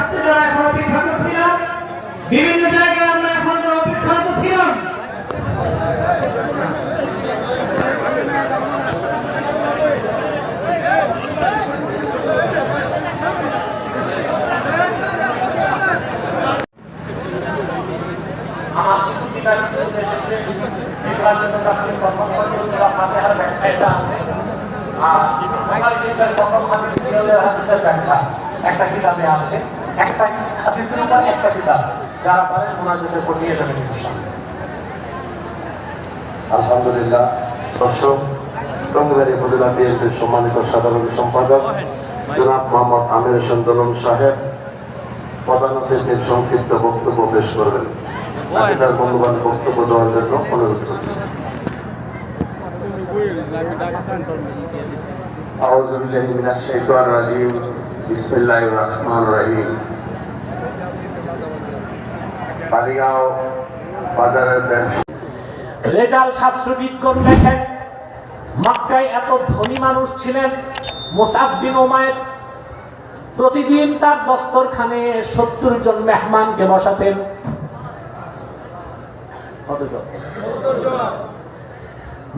আসতে যারা এখন অপেক্ষা করছিলাম, বিভিন্ন জায়গায় আমরা এখন অপেক্ষারত ছিলাম। আমার কিছুটি দাবি চলতে এসেছে, এগুলোর জন্য তাদের প্রথম ছিল ফাতিহার ব্যাখ্যা আছে, আর আমার যেটা প্রথম হাদিসের ব্যাখ্যা একটা কিতাবে আছে, একটা হাদিসের উপর একটা কিতাব, যারা পারেন মুনাজাতে পড়িয়ে যাবেন ইনশাআল্লাহ। আলহামদুলিল্লাহ। দর্শক, টঙ্গিবাড়ি উপজেলা বিএনপির সম্মানিত সাধারণ সম্পাদক জনাব মোহাম্মদ আমির হোসেন দলন সাহেব প্রধান অতিথির সংক্ষিপ্ত বক্তব্য পেশ করবেন। তার মূল্যবান বক্তব্য দেওয়ার জন্য অনুরোধ করছি। আউযু বিল্লাহি মিনাশ শাইতানির রাজিম। বিসমিল্লাহির রহমানির রহিম। বালিগাঁও বাজারের রেজাল শাস্ত্রবিদগণ দেখেন, মক্কায় এত ধনী মানুষ ছিলেন মুসআব বিন উমাইর, প্রতিদিন তার দস্তরখানে 70 জন মেহমানকে বসাতেন।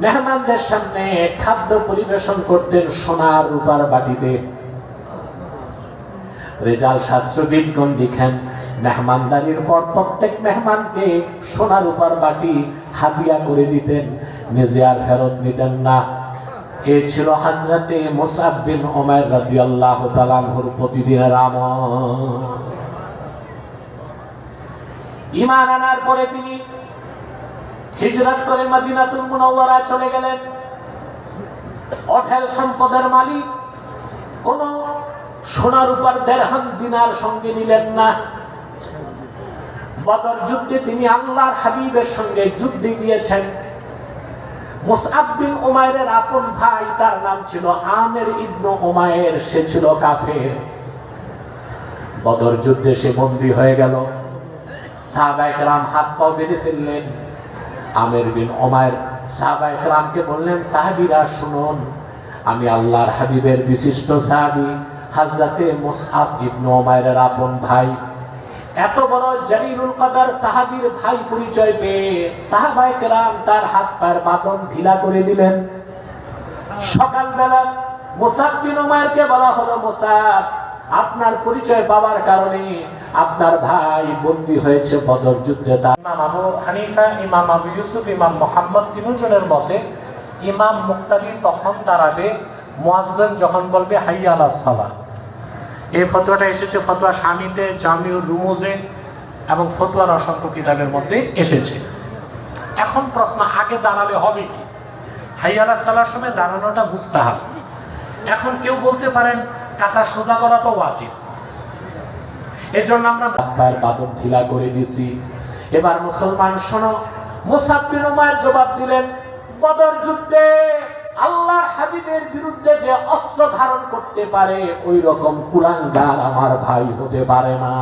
মেহমানদের সামনে খাদ্য পরিবেশন করতেন সোনার রূপার বাটিতে। রেজাল শাস্ত্রবিদগণ লিখেন, মেহমানদারির পর প্রত্যেক মেহমানকে সোনা রূপার বাটি হাদিয়া করে দিতেন, নিজে আর ফেরত নিতেন না। এ ছিল হযরতে মুসআব বিন উমাইর রাদিয়াল্লাহু তাআলা আনহুর প্রতিদিনের আমল। ঈমান আনার পরে তিনি হিজরত করে মদিনাতুল মুনাওয়ারা চলে গেলেন। অঢেল সম্পদের মালিক, কোন সোনা রূপার দিরহাম দিনার সঙ্গে নিলেন না। বদর যুদ্ধে তিনি আল্লাহর হাবিবের সঙ্গে যুদ্ধে গিয়েছেন। মুসআব বিন উমাইরের আপন ভাই, তার নাম ছিল আমির ইবনে উমাইর, সে ছিল কাফের। বদর যুদ্ধে সে বন্দী হয়ে গেল। সাহাবায়ে কেরাম হাত পা বেঁধে ফেললেন। আমির বিন উমাইর সাহাবায়ে কেরামকে বললেন, সাহাবীরা শুনুন, আমি আল্লাহর হাবিবের বিশিষ্ট সাহাবী হযরতে মুসআব ইবনে উমাইরের আপন ভাই। এত বড় জলিলুল কদর সাহাবীর ভাই পরিচয় পেয়ে সাহাবায়ে কেরাম তার হাত পায়ের বাঁধন ঢিলা করে দিলেন। সকালবেলা মুসআব বিন উমাইরকে বলা হলো, মুসআব, আপনার পরিচয় পাওয়ার কারণে আপনার ভাই বন্দী হয়েছে বদর যুদ্ধে। ইমাম আবু হানিফা, ইমাম আবু ইউসুফ, ইমাম মুহাম্মদ তিনজনের মতে ইমাম মুক্তাদি তখন দাঁড়াবে মুয়াজ্জিন যখন বলবে হাইয়া আলাস সালাহ। এই ফতোয়াটা এসেছে ফতোয়া শামিতে, জামিউর রুমুজে এবং ফতোয়ার অসংখ্য কিতাবের মধ্যে এসেছে। এখন প্রশ্ন, আগে দাঁড়ালে হবে কি? হাইয়া আলাস সালাহর সময় দাঁড়ানোটা মুস্তাহাব। এখন কেউ বলতে পারেন কাঁথা সোজা করা তো ওয়াজিব, এজন্য আমরা পায়ের বাঁধন ঢিলা করে দিছি। এবার মুসলমান শোনো, মুসআব বিন উমাইর জবাব দিলেন, বদর যুদ্ধে আল্লাহর হাবিবের বিরুদ্ধে যে অস্ত্র ধারণ করতে পারে ওই রকম কুলাঙ্গার আমার ভাই হতে পারে না।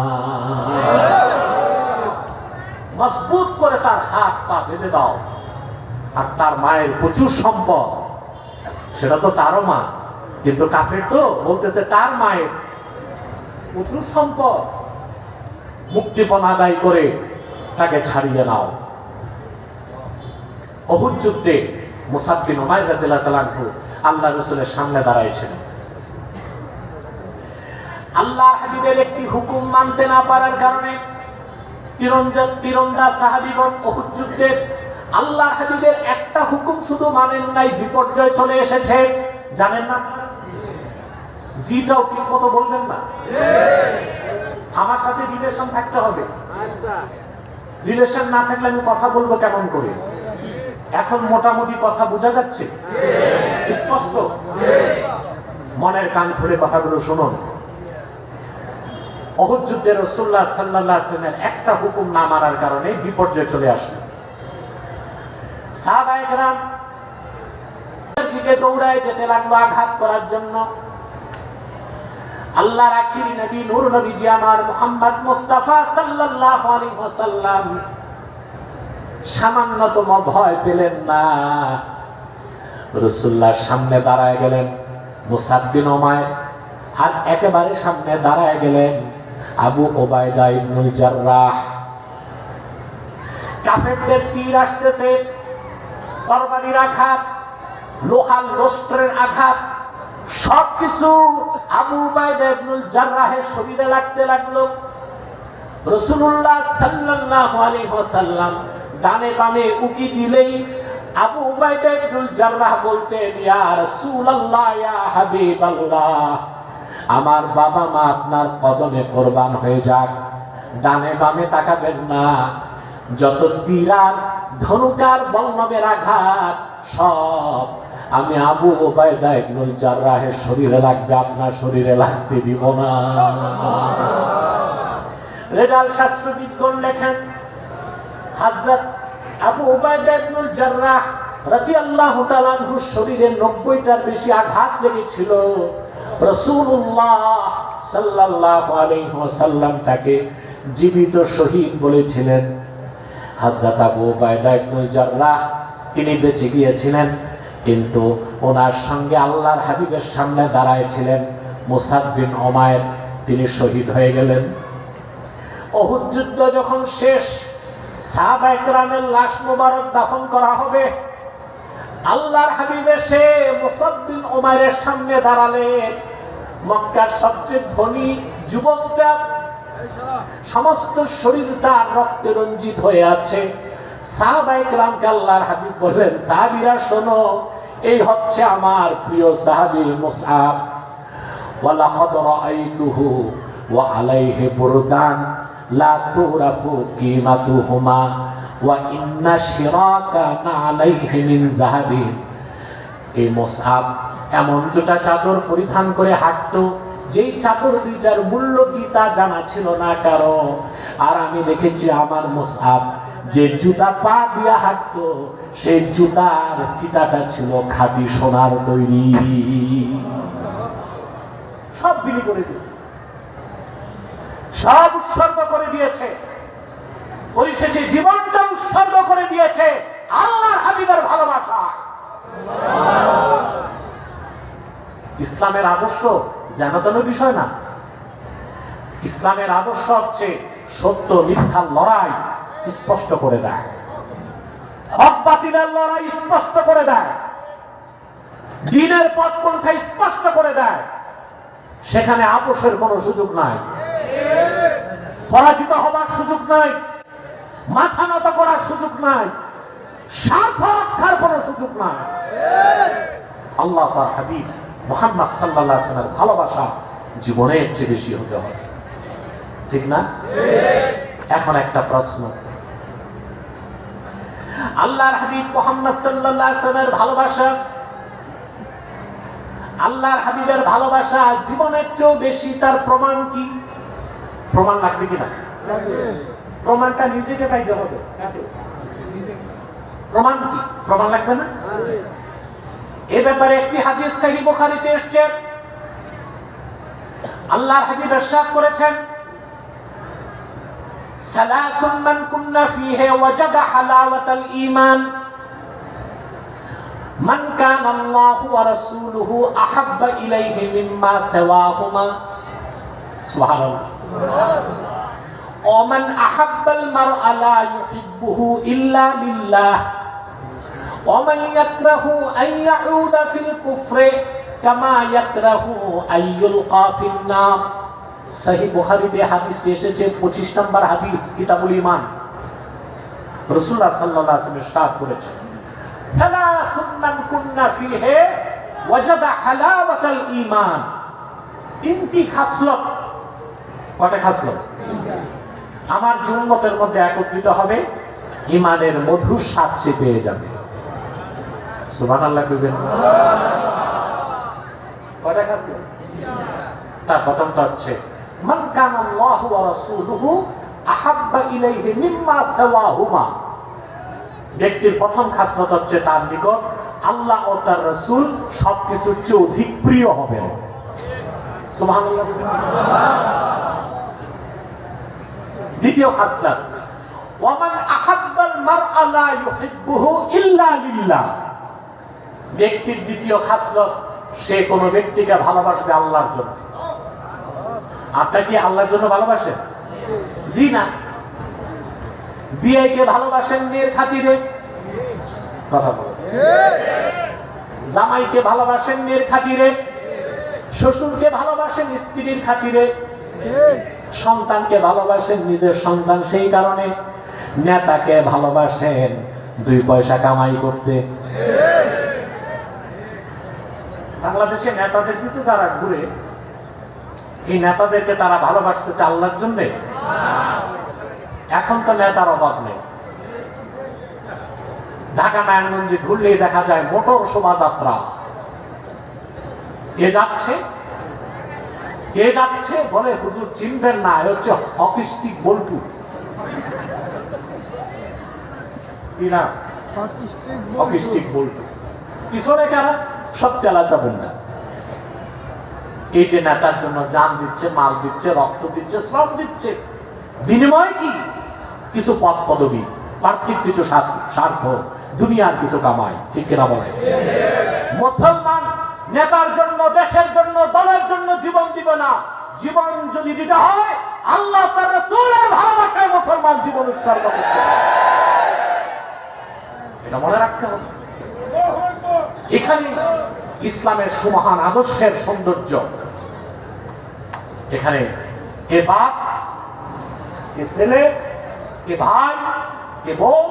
মজবুত করে তার হাত পা বেঁধে দাও। আর তার মায়ের প্রচুর সম্পদ, সেটা তো তারও মা, কিন্তু কাফের তো বলতেছে তার মায়ের প্রচুর সম্পদ, মুক্তিপণ আদায় করে তাকে ছাড়িয়ে নাও। উহুদ যুদ্ধে মুসআব বিন উমাইর রাদিয়াল্লাহু তাআলা আনহু আল্লাহ রাসূলের সামনে দাঁড়াইছিলেন। আল্লাহর হাবিবের একটি হুকুম মানতে না পারার কারণে তীরন্দাজ সাহাবীগণ উহুদ যুদ্ধে আল্লাহর হাবিবের একটা হুকুম শুধু মানেন নাই, বিপর্যয় চলে এসেছে। জানেন না? জিটাও ঠিক মতো বলবেন না। আমার সাথে রিলেশন থাকতে হবে। রিলেশন না থাকলে আমি কথা বলবো কেমন করে? এখন মোটামুটি কথা বোঝা যাচ্ছে স্পষ্ট? মনের কান খুলে কথাগুলো শুনুন। উহুদ যুদ্ধে রাসূলুল্লাহ সাল্লাল্লাহু আলাইহি ওয়াসাল্লামের একটা হুকুম না মানার কারণে বিপর্যয় চলে আসলো। সাহাবায়ে কেরাম দিকে দৌড়ায় যেতে লাগলো আঘাত করার জন্য। আল্লাহর আখিরি নবী নূর নবীজি আমার মুহাম্মদ মুস্তাফা সাল্লাল্লাহু আলাইহি ওয়াসাল্লাম সামান্যতম ভয় পেলেন না। রাসূলুল্লাহর সামনে দাঁড়ায় গেলেন মুসআব বিন উমাইর, আর একেবারে সামনে দাঁড়ায় গেলেন আবু ওবায়দা ইবনুল জাররাহ। কাফেরদের তীর আসতেছে, তরবারির আঘাত, লোহার অস্ত্রের আঘাত, সবকিছু আবু উবাইদা ইবনুল জাররাহের শরীরে লাগতে লাগলো। রাসূলুল্লাহ সাল্লাল্লাহু আলাইহি ওয়াসাল্লাম ডানে বামে উকি দিলেই আবু উবাইদা ইবনুল জাররাহ বলতেন, ইয়া রাসূলুল্লাহ, ইয়া হাবিবাল্লাহ, আমার বাবা মা আপনার কদমে কোরবান হয়ে যাক, ডানে বামে তাকাবেন না। যত তীরার ধনুকার বল্লমের আঘাত সব আমি আবু উবাইদা ইবনুল জাররাহের শরীরে লাগবে, আপনার শরীরে লাগতে দিব না। রেজাল শাস্ত্রবিদগণ লেখেন, হযরত আবু উবাইদা ইবনুল জাররাহ রাদিয়াল্লাহু তাআলা আনহুর শরীরে 90টার বেশি আঘাত লেগেছিল। রাসূলুল্লাহ সাল্লাল্লাহু আলাইহি ওয়াসাল্লাম তাকে জীবিত শহীদ বলেছিলেন। হযরত আবু উবাইদা ইবনুল জাররাহ তিনি বেঁচে গিয়েছিলেন, কিন্তু ওনার সঙ্গে আল্লাহর হাবিবের সামনে দাঁড়ায়ছিলেন মুসআব বিন উমাইর, তিনি শহীদ হয়ে গেলেন। উহুদ যুদ্ধ যখন শেষ, সাহাবায়ে কেরামের লাশ মোবারক দাফন করা হবে, আল্লাহর হাবিব এসে মুসআব বিন উমাইরের সামনে দাঁড়ালেন। মক্কার সবচেয়ে ধনী যুবকটা, সমস্ত শরীর তার রক্তে রঞ্জিত হয়ে আছে। সাহাবায়ে কেরামকে আল্লাহর হাবিব বললেন, সাহাবীরা শোনো, এই হচ্ছে আমার প্রিয় সাহাবী মুসআব। ওয়ালাকাদ রাআইতুহু ওয়া আলাইহি বুরদান লা তুরাফু কিমাতুহুমা ওয়া ইন্না শিরাকা আলাইহি মিন যাহাবিন। এই মুসআব এমন দুটা চাদর পরিধান করে হাঁটতো, যেই চাদর দুইটার মূল্য কি তা জানা ছিল না কারো। আর আমি দেখেছি আমার মুসআব যে জুতা পা দিয়া হাঁটতো, সেই জুতার ফিতাটা ছিল খাঁটি সোনার তৈরি। সব বিলি করে দিয়েছে, সব উৎসর্গ করে দিয়েছে, পরিশেষে জীবনটা উৎসর্গ করে দিয়েছে আল্লাহর হাবিবের ভালোবাসা। ইসলামের আদর্শ যেন তেন বিষয় না। ইসলামের আদর্শ হচ্ছে সত্য মিথ্যার লড়াই স্পষ্ট করে দেয়, হক বাতিলের লড়াই স্পষ্ট করে দেয়, দ্বীনের পথ পন্থা স্পষ্ট করে দেয়। সেখানে আপোষের কোনো সুযোগ নাই, পরাজিত হবার সুযোগ নাই, মাথা নত করার সুযোগ নাই, স্বার্থ রক্ষার কোনো সুযোগ নাই। আল্লাহ তার হাবিব মুহাম্মদ সাল্লাল্লাহু আলাইহি ওয়াসাল্লামের ভালোবাসা জীবনের চেয়ে বেশি হতে হবে, ঠিক না? এখন একটা প্রশ্ন, আল্লাহর হাবিব মুহাম্মদ সাল্লাল্লাহু আলাইহি ওয়াসাল্লামের ভালোবাসা, আল্লাহর হাবিবের ভালোবাসা জীবনের চেয়েও বেশি, তার প্রমাণ কি? প্রমাণ লাগবে কিনা? প্রমাণটা নিজেকে পাইতে হবে। প্রমাণ কি? প্রমাণ লাগবে না? এ ব্যাপারে একটি হাদিস সহিহ বুখারীতে এসেছে। আল্লাহর হাবিব ইরশাদ করেছেন, সালাসুন মান কুন্না ফীহি ওয়াজাদা হালাওয়াতাল ঈমান, মান কানা আল্লাহু ওয়া রাসূলুহু আহাব্বা ইলাইহি মিম্মা সাওয়াহুমা। সুবহানাল্লাহ। ওমান আহাব্বাল মারআ লা ইউহিব্বুহু ইল্লা লিল্লাহ ওমান ইয়াকরাহু আন ইয়াউদা ফিল কুফরি কামা ইয়াকরাহু আন ইউলকা ফিন নার। সহিহ বুখারীতে হাদিসটি এসেছে, 25 নম্বর হাদিস, কিতাবুল ঈমান। রাসূলুল্লাহ সাল্লাল্লাহু আলাইহি ওয়াসাল্লাম ইরশাদ করেছেন, সালাসুন মান কুন্না ফীহি ওয়াজাদা হালাওয়াতাল ঈমান। তিনটি খাসলত। কয়টা খাসলত? আমার উম্মতের মধ্যে একত্রিত হবে, ঈমানের মধুর স্বাদ সে পেয়ে যাবে। সুবহানাল্লাহ কইবেন। কয়টা খাসলত? তার প্রথমটা হচ্ছে মান কানা আল্লাহু ওয়া রাসূলুহু আহাব্বা ইলাইহি মিম্মা সাওয়াহুমা। ব্যক্তির প্রথম খাসলত হচ্ছে তার নিকট আল্লাহ ও তার রাসূল সবকিছুর চেয়ে অধিক প্রিয় হবেন। সুবহানাল্লাহ। দ্বিতীয় খাসলত, ওয়ামান আহাব্বাল মারআ লা ইউহিব্বুহু ইল্লা লিল্লাহ। ব্যক্তির দ্বিতীয় খাসলত, সে কোনো ব্যক্তিকে ভালোবাসবে আল্লাহর জন্য। আপনার কি আল্লাহর জন্য ভালোবাসেন? জি না। বিয়েকে ভালোবাসেন মেয়ের খাতিরে? কথা বলেন। জামাইকে ভালোবাসেন মেয়ের খাতিরে? শ্বশুরকে ভালোবাসেন স্ত্রীর খাতিরে? সন্তানকে ভালোবাসেন নিজের সন্তান সেই কারণে? নেতাকে ভালোবাসেন 2 পয়সা কামাই করতে? বাংলাদেশে নেতাদের কিছু যারা ঘুরে, এই নেতাদেরকে তারা ভালোবাসতেছে আল্লাহর জন্য? এখন তো নেতার অভাব নেই। ঢাকা নারায়ণগঞ্জে ঘুরলেই দেখা যায় মোটর শোভাযাত্রা। কে যাচ্ছে বলে হুজুর চিনবেন না, এ হচ্ছে হকি স্টিক বল্টু। হকি স্টিক বল্টু পিছনে কারা? সব চেলা চাবেন না। এই যে নেতার জন্য জান দিচ্ছে, মাল দিচ্ছে, রক্ত দিচ্ছে, শ্রম দিচ্ছে, বিনিময়ে কি? কিছু পদ পদবি, পার্থিব কিছু স্বার্থ, দুনিয়ার কিছু কামাই। ঠিক কিনা বলে? মুসলমান নেতার জন্য, দেশের জন্য, দলের জন্য জীবন দিবে না। জীবন যদি দিতে হয় আল্লাহ তার রাসূলের ভালোবাসায় মুসলমান জীবন উৎসর্গ করতে হবে। এটা মনে রাখতে হবে। এখানে ইসলামের সুমহান আদর্শের সৌন্দর্য। এখানে কে বাপ, কে ছেলে, কে ভাই, কে বোন,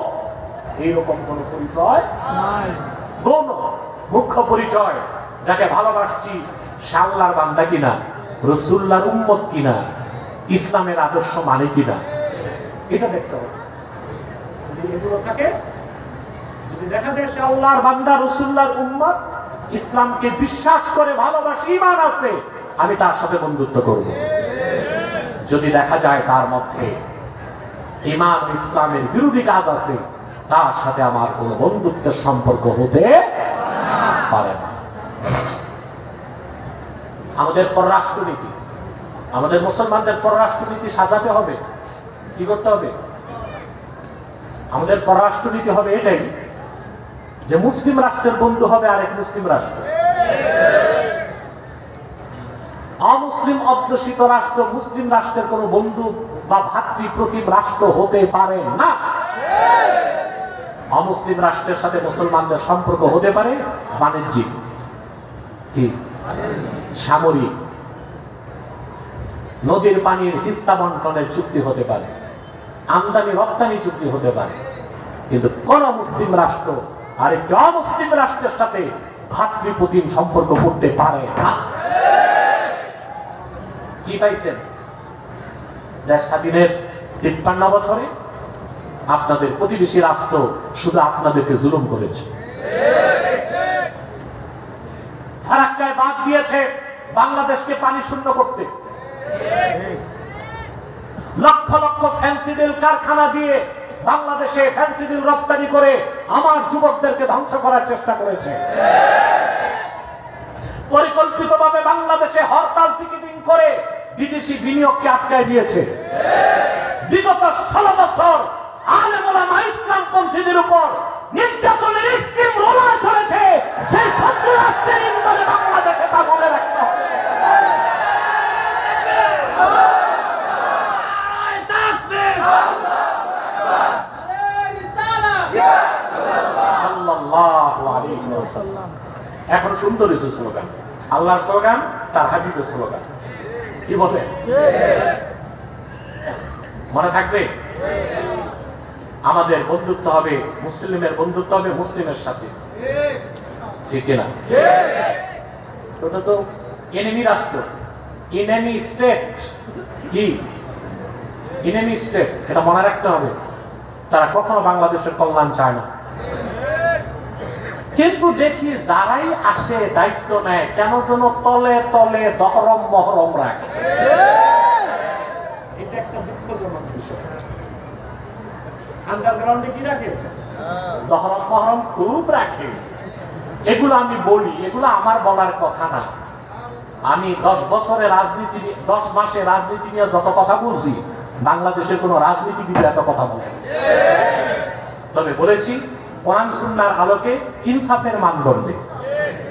এইরকম কোন পরিচয় নাই। গৌণ মুখ্য পরিচয়, যাকে ভালোবাসছি সে আল্লাহর বান্দা কিনা, রাসূলুল্লাহর উম্মত কিনা, ইসলামের আদর্শ মানে কিনা, এটা দেখতে হবে। যদি এগুলো থাকে, যদি দেখা যায় সে আল্লাহর বান্দা, রাসূলুল্লাহর উম্মত, ইসলামকে বিশ্বাস করে ভালোবাসে, ঈমান আছে, আমি তার সাথে বন্ধুত্ব করব। যদি দেখা যায় তার মধ্যে ঈমান ইসলামের বিরোধী কাজ আছে, তার সাথে আমার কোনো বন্ধুত্বের সম্পর্ক হতে পারে না। আমাদের পররাষ্ট্রনীতি, আমাদের মুসলমানদের পররাষ্ট্রনীতি সাজাতে হবে। কি করতে হবে? আমাদের পররাষ্ট্রনীতি হবে এটাই যে মুসলিম রাষ্ট্রের বন্ধু হবে আরেক মুসলিম রাষ্ট্র। অমুসলিম অধ্যুষিত রাষ্ট্র মুসলিম রাষ্ট্রের কোন বন্ধু বা ভাতৃপ্রতিম রাষ্ট্র হতে পারে না। অমুসলিম রাষ্ট্রের সাথে মুসলমানদের সম্পর্ক হতে পারে বাণিজ্যিক, কি সামরিক, নদীর পানির হিস্সা বন্টনের চুক্তি হতে পারে, আমদানি রপ্তানি চুক্তি হতে পারে, কিন্তু কোন মুসলিম রাষ্ট্র আরেকটি অমুসলিম রাষ্ট্রের সাথে ভাতৃপ্রতিম সম্পর্ক করতে পারে না। কি পাইছেন? দেশ স্বাধীনের 53 বছরে আপনাদের প্রতিবেশী রাষ্ট্র শুধু আপনাদেরকে জুলুম করেছে। ফারাক্কায় বাদ দিয়েছে বাংলাদেশকে পানি শূন্য করতে। লক্ষ লক্ষ ফ্যান্সিডিল কারখানা দিয়ে বাংলাদেশে ফ্যান্সিডিল রপ্তানি করে আমার যুবকদেরকে ধ্বংস করার চেষ্টা করেছে। পরিকল্পিতভাবে বাংলাদেশে হরতাল পিকেটিং করে বিদেশি বিনিয়োগকে আটকায় দিয়েছে। বিগত 16 বছর আলেম ওলামা ইসলামপন্থীদের উপর নির্যাতনের স্কিম রোলার চলেছে। সেই শত্রু রাষ্ট্রের ইন্ধনে বাংলাদেশে তা মনে রাখতে হবে। এখন সুন্দর স্লোগান, আল্লাহর স্লোগান, তার হাবিবের স্লোগান। কি বলে? মনে থাকবে? আমাদের বন্ধুত্ব হবে, মুসলিমের বন্ধুত্ব হবে মুসলিমের সাথে, ঠিক কিনা? ওটা তো এনিমি রাষ্ট্র, এনিমি স্টেট। কি এনিমি স্টেট? এটা মনে রাখতে হবে। তারা কখনো বাংলাদেশের কল্যাণ চায় না। কিন্তু দেখি যারাই আসে দায়িত্ব নেয় কেন যেন তলে তলে দহরম মহরম রাখে। এটা একটা দুঃখজনক বিষয়। আন্ডারগ্রাউন্ডে কি রাখে? দহরম মহরম খুব রাখে। এগুলো আমি বলি, এগুলো আমার বলার কথা না। আমি 10 বছরে রাজনীতি, 10 মাসে রাজনীতি নিয়ে যত কথা বলছি, বাংলাদেশের কোন রাজনীতিবিদ এত কথা বলে। তবে বলেছি কোরআন সুন্নাহর আলোকে ইনসাফের মানদণ্ডে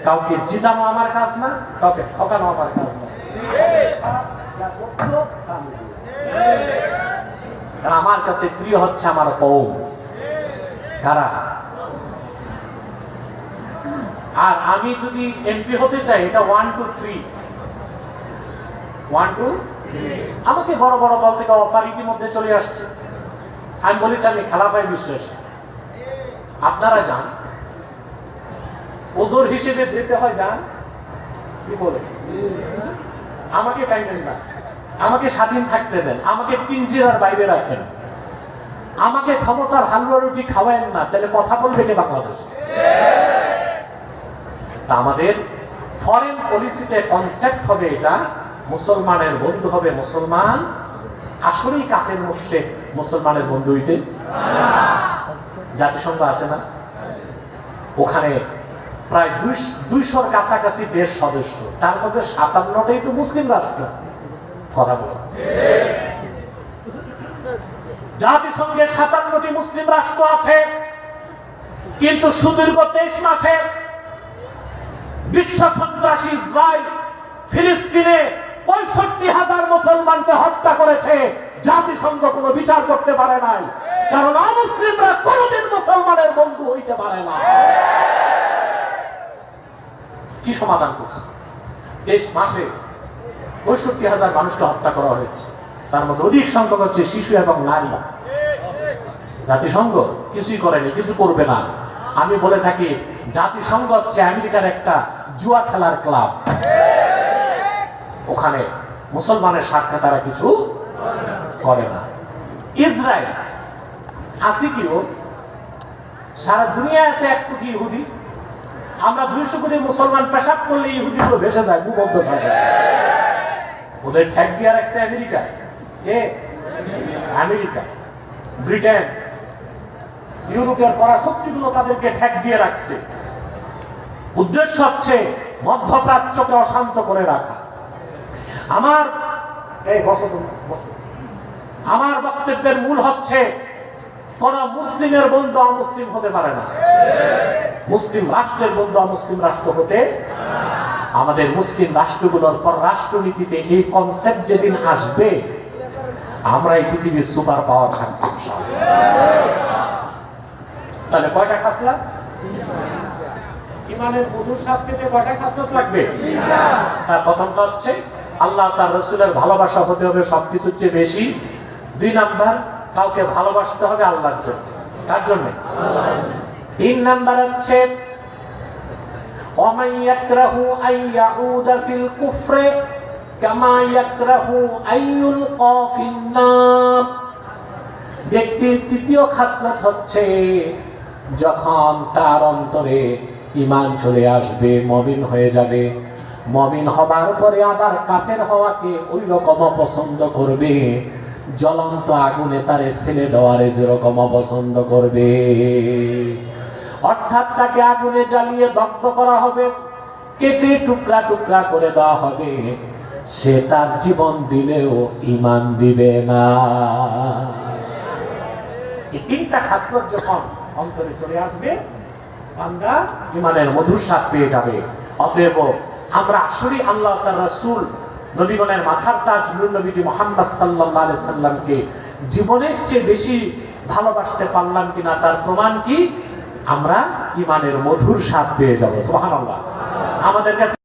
কাউকে জিতানো আমার কাজ না, কাউকে ঠকানো আমার কাজ না। যা সত্য তা আমি বলবো। কারণ আমার কাছে প্রিয় হচ্ছে আমার কওম। কারা? আর আমি যদি এমপি হতে চাই, এটা 1 2 3 1 2 আমাকে বড় বড় দল থেকে অফার ইতিমধ্যে চলে আসছে। আমি বলেছি আমি খেলাফায় বিশ্বাসী, আপনারা যান, ওজোর হিসেবে যেতে হয় যান। কি বলে? আমাকে পাইবেন না, আমাকে স্বাধীন থাকতে দেন, আমাকে পিঞ্জিরার বাইরে রাখেন, আমাকে ক্ষমতার হালুয়া রুটি খাওয়ায়েন না, তাহলে কথা বলবে কে বাংলাদেশে? তা আমাদের ফরেন পলিসিতে কনসেপ্ট হবে এটা, মুসলমানের বন্ধু হবে মুসলমান। আসলেই কাফের মুশরিক মুসলমানের বন্ধু হইতে? জাতিসংঘ আছে না, ওখানে প্রায় 200-র কাছাকাছি দেশ সদস্য, তার মধ্যে 57টাই তো মুসলিম রাষ্ট্র। কথা বল, জাতিসংঘে 57টি মুসলিম রাষ্ট্র আছে, কিন্তু সুদীর্ঘ 23 মাসে বিশ্ব সন্ত্রাসী ইসরায়েল ফিলিস্তিনে 65,000 মুসলমানকে হত্যা করেছে। জাতিসংঘ কোনো বিচার করতে পারে নাই, কারণ অমুসলিমরা কোনদিন মুসলমানের বন্ধু হইতে পারে না। কি সমাধান করছে? 23 মাসে 65,000 মানুষকে হত্যা করা হয়েছে, তার মধ্যে অধিক সংখ্যক হচ্ছে শিশু এবং নারী। জাতিসংঘ কিছুই করেনি, কিছু করবে না। আমি বলে থাকি জাতিসংঘ হচ্ছে আমেরিকার একটা জুয়া খেলার ক্লাব, ওখানে মুসলমানের স্বার্থে তারা কিছু করে না। ইসরায়েল আছে কি? ও সারা দুনিয়া আছে 1 কোটি ইহুদি, আমরা 200 কোটি মুসলমান পেশাব করলে ইহুদিগুলো ভেসে যায় ভূমধ্য সাগরে। ওদের ঠ্যাক দিয়ে রাখছে আমেরিকা, আমেরিকা, ব্রিটেন, ইউরোপের পরাশক্তিগুলো তাদেরকে ঠ্যাক দিয়ে রাখছে। উদ্দেশ্য হচ্ছে মধ্যপ্রাচ্যকে অশান্ত করে রাখা। আমার বক্তব্যের মূল হচ্ছে কোন মুসলিমের বন্ধু অমুসলিম হতে পারে না, মুসলিম রাষ্ট্রের বন্ধু অমুসলিম রাষ্ট্র হতে। আমাদের মুসলিম রাষ্ট্রগুলোর পররাষ্ট্রনীতিতে এই কনসেপ্ট যেদিন আসবে, আমরা এই পৃথিবীর সুপার পাওয়ার থাকবো। তাহলে কয়টা খাসলা? ইমানের মধুর স্বাদ পেতে কয়টা খাসলত লাগবে? তার প্রথমটা হচ্ছে আল্লাহ তার রাসূলের ভালোবাসা হতে হবে সবকিছুর চেয়ে বেশি। 2 নাম্বার, কাউকে ভালোবাসতে হবে আল্লাহর জন্য। কার জন্য? 3 নাম্বার হচ্ছে ওয়ামান ইয়াকরাহু আইয়াউদা ফিল কুফরি কামা ইয়াকরাহু আইয়ুলকা ফিন নার। ব্যক্তির তৃতীয় খাসলত হচ্ছে যখন তার অন্তরে ঈমান চলে আসবে, মুমিন হয়ে যাবে, মুমিন হবার পরে আবার কাফের হওয়াকে ওই রকম পছন্দ করবে, জ্বলন্ত আগুনে তারে ফেলে দেওয়ারে যেরকম পছন্দ করবে। অর্থাৎ তাকে আগুনে জ্বালিয়ে দগ্ধ করা হবে, কেটে টুকরা টুকরা করে দেওয়া হবে, সে তার জীবন দিলেও ঈমান দিবে না। এই 3টা খাসলত যখন অন্তরে চলে আসবে, বান্দা ঈমানের মধুর স্বাদ পেয়ে যাবে। অতএব আমরা আসলে আল্লাহ তার রাসূল নবীগণের মাথার তাজ নূর নবীজি মুহাম্মদ সাল্লাল্লাহু আলাইহি সাল্লামকে জীবনের চেয়ে বেশি ভালোবাসতে পারলাম কিনা তার প্রমাণ কি? আমরা ঈমানের মধুর স্বাদ পেয়ে যাব। সুবহানাল্লাহ। আমাদের কাছে